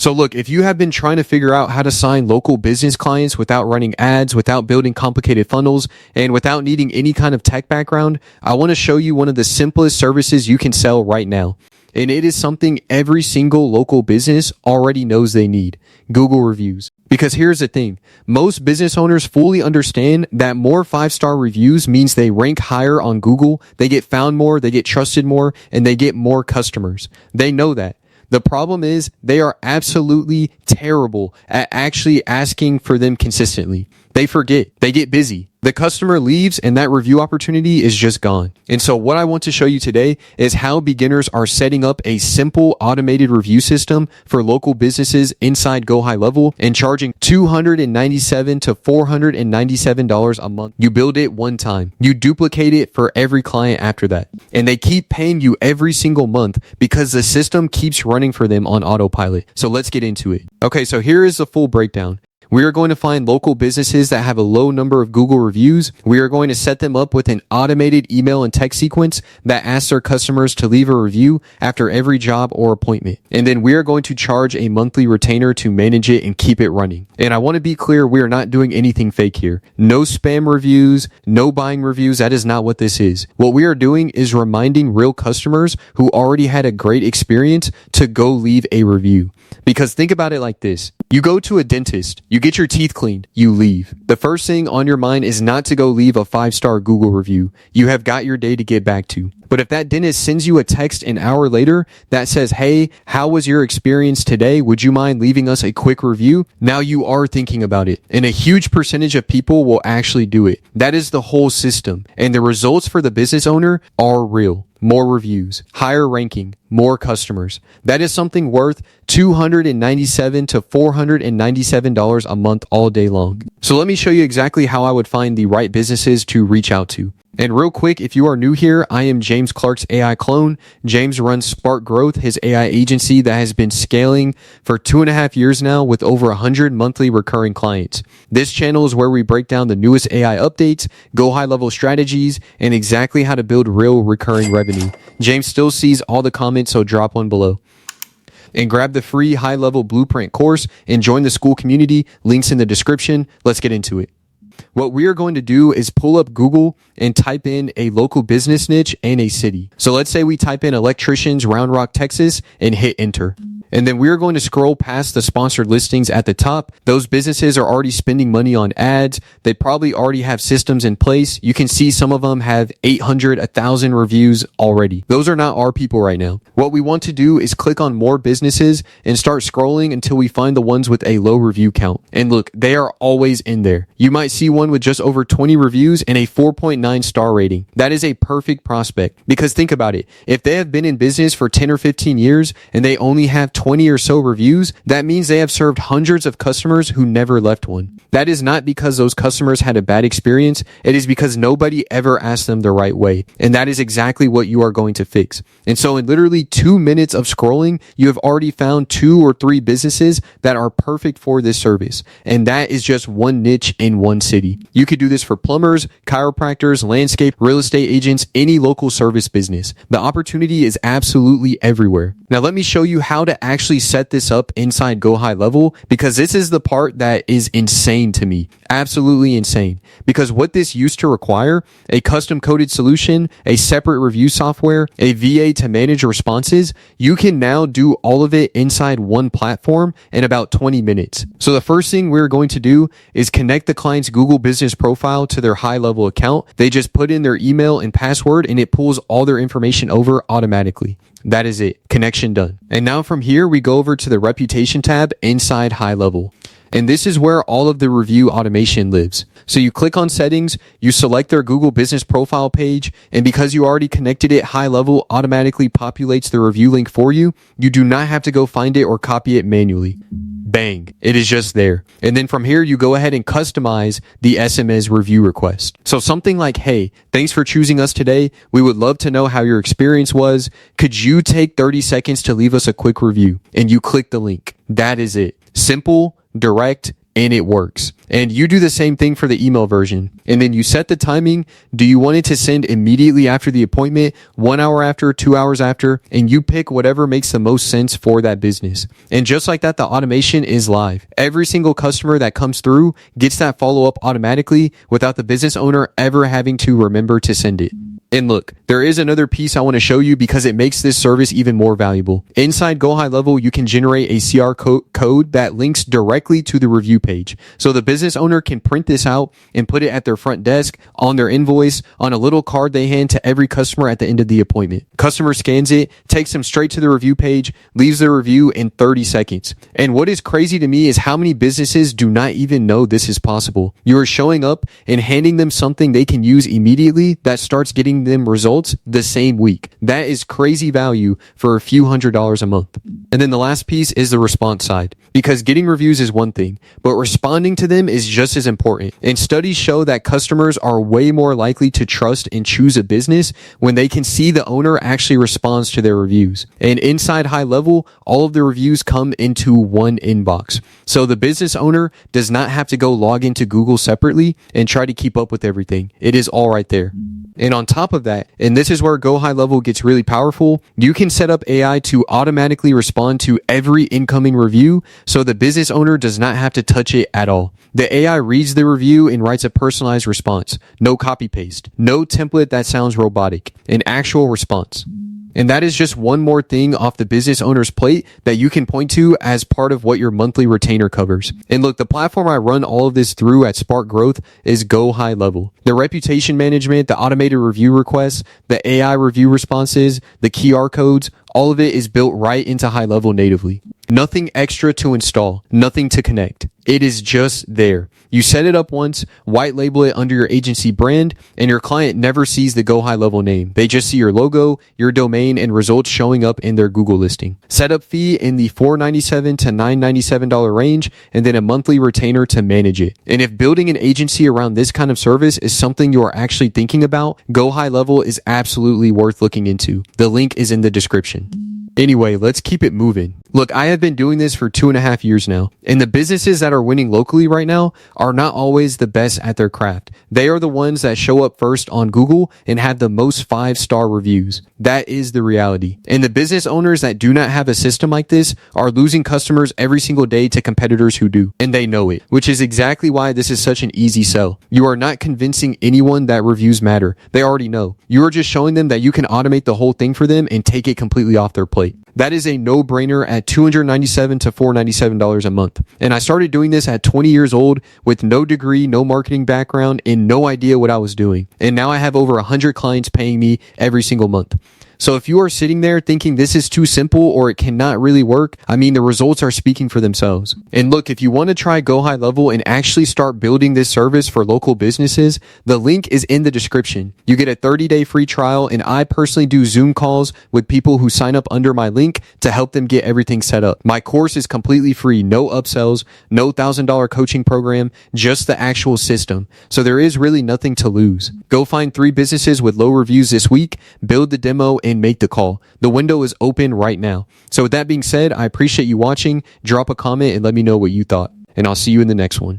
So look, if you have been trying to figure out how to sign local business clients without running ads, without building complicated funnels, and without needing any kind of tech background, I want to show you one of the simplest services you can sell right now. And it is something every single local business already knows they need: Google reviews. Because here's the thing, most business owners fully understand that more 5-star reviews means they rank higher on Google, they get found more, they get trusted more, and they get more customers. They know that. The problem is they are absolutely terrible at actually asking for them consistently. They forget, they get busy. The customer leaves and that review opportunity is just gone. And so what I want to show you today is how beginners are setting up a simple automated review system for local businesses inside GoHighLevel and charging $297 to $497 a month. You build it one time. You duplicate it for every client after that. And they keep paying you every single month because the system keeps running for them on autopilot. So let's get into it. Okay, so here is the full breakdown. We are going to find local businesses that have a low number of Google reviews. We are going to set them up with an automated email and text sequence that asks their customers to leave a review after every job or appointment. And then we are going to charge a monthly retainer to manage it and keep it running. And I want to be clear, we are not doing anything fake here. No spam reviews, no buying reviews. That is not what this is. What we are doing is reminding real customers who already had a great experience to go leave a review. Because think about it like this. You go to a dentist, you get your teeth cleaned, you leave. The first thing on your mind is not to go leave a 5-star Google review. You have got your day to get back to. But if that dentist sends you a text an hour later that says, "Hey, how was your experience today? Would you mind leaving us a quick review?" Now you are thinking about it. And a huge percentage of people will actually do it. That is the whole system. And the results for the business owner are real. More reviews, higher ranking, more customers. That is something worth $297 to $497 a month all day long. So let me show you exactly how I would find the right businesses to reach out to. And real quick, if you are new here, I am James Clark's AI clone. James runs Spark Growth, his AI agency that has been scaling for 2.5 years now with over 100 monthly recurring clients. This channel is where we break down the newest AI updates, go high level strategies, and exactly how to build real recurring revenue. James still sees all the comments, so drop one below. And grab the free high-level blueprint course and join the school community. Links in the description. Let's get into it. What we are going to do is pull up Google and type in a local business niche and a city. So let's say we type in electricians, Round Rock, Texas, and hit enter. And then we're going to scroll past the sponsored listings at the top. Those businesses are already spending money on ads. They probably already have systems in place. You can see some of them have 800, 1,000 reviews already. Those are not our people right now. What we want to do is click on more businesses and start scrolling until we find the ones with a low review count. And look, they are always in there. You might see one with just over 20 reviews and a 4.9 star rating. That is a perfect prospect because think about it. If they have been in business for 10 or 15 years and they only have 20 or so reviews, that means they have served hundreds of customers who never left one. That is not because those customers had a bad experience. It is because nobody ever asked them the right way. And that is exactly what you are going to fix. And so in literally 2 minutes of scrolling, you have already found 2 or 3 businesses that are perfect for this service. And that is just one niche in one city. You could do this for plumbers, chiropractors, landscape, real estate agents, any local service business. The opportunity is absolutely everywhere. Now let me show you how to actually set this up inside GoHighLevel, because this is the part that is insane to me. Absolutely insane. Because what this used to require, a custom coded solution, a separate review software, a VA to manage responses, you can now do all of it inside one platform in about 20 minutes. So the first thing we're going to do is connect the client's Google business profile to their high-level account. They just put in their email and password and it pulls all their information over automatically. That is it. Connection done. And now from here, we go over to the reputation tab inside HighLevel. And this is where all of the review automation lives. So you click on settings, you select their Google business profile page, and because you already connected it, HighLevel automatically populates the review link for you. You do not have to go find it or copy it manually. Bang, it is just there. And then from here, you go ahead and customize the SMS review request. So something like, "Hey, thanks for choosing us today. We would love to know how your experience was. Could you take 30 seconds to leave us a quick review?" And you click the link. That is it. Simple, direct, and it works. And you do the same thing for the email version. And then you set the timing. Do you want it to send immediately after the appointment, 1 hour after, 2 hours after, and you pick whatever makes the most sense for that business. And just like that, the automation is live. Every single customer that comes through gets that follow-up automatically without the business owner ever having to remember to send it. And look, there is another piece I want to show you because it makes this service even more valuable. Inside GoHighLevel, you can generate a CR code that links directly to the review page. So the business owner can print this out and put it at their front desk, on their invoice, on a little card they hand to every customer at the end of the appointment. Customer scans it, takes them straight to the review page, leaves their review in 30 seconds. And what is crazy to me is how many businesses do not even know this is possible. You are showing up and handing them something they can use immediately that starts getting them results the same week. That is crazy value for a few $100s a month. And then the last piece is the response side, because getting reviews is one thing, but responding to them is just as important. And studies show that customers are way more likely to trust and choose a business when they can see the owner actually responds to their reviews. And inside HighLevel, all of the reviews come into one inbox. So the business owner does not have to go log into Google separately and try to keep up with everything. It is all right there. And on top of that, and this is where GoHighLevel gets really powerful, you can set up AI to automatically respond to every incoming review so the business owner does not have to touch it at all. The AI reads the review and writes a personalized response. No copy paste. No template that sounds robotic. An actual response. And that is just one more thing off the business owner's plate that you can point to as part of what your monthly retainer covers. And look, the platform I run all of this through at Spark Growth is GoHighLevel. The reputation management, the automated review requests, the AI review responses, the QR codes, all of it is built right into HighLevel natively. Nothing extra to install, nothing to connect. It is just there. You set it up once, white label it under your agency brand, and your client never sees the GoHighLevel name. They just see your logo, your domain, and results showing up in their Google listing. Setup fee in the $497 to $997 range, and then a monthly retainer to manage it. And if building an agency around this kind of service is something you are actually thinking about, GoHighLevel is absolutely worth looking into. The link is in the description. Anyway, let's keep it moving. Look, I have been doing this for 2.5 years now, and the businesses that are winning locally right now are not always the best at their craft. They are the ones that show up first on Google and have the most 5-star reviews. That is the reality. And the business owners that do not have a system like this are losing customers every single day to competitors who do, and they know it, which is exactly why this is such an easy sell. You are not convincing anyone that reviews matter. They already know. You are just showing them that you can automate the whole thing for them and take it completely off their plate. That is a no-brainer at $297 to $497 a month. And I started doing this at 20 years old with no degree, no marketing background, and no idea what I was doing. And now I have over 100 clients paying me every single month. So if you are sitting there thinking this is too simple or it cannot really work, I mean, the results are speaking for themselves. And look, if you want to try GoHighLevel and actually start building this service for local businesses, the link is in the description. You get a 30-day free trial, and I personally do Zoom calls with people who sign up under my link to help them get everything set up. My course is completely free, no upsells, no $1,000 coaching program, just the actual system. So there is really nothing to lose. Go find 3 businesses with low reviews this week, build the demo, and make the call. The window is open right now. So with that being said, I appreciate you watching. Drop a comment and let me know what you thought. And I'll see you in the next one.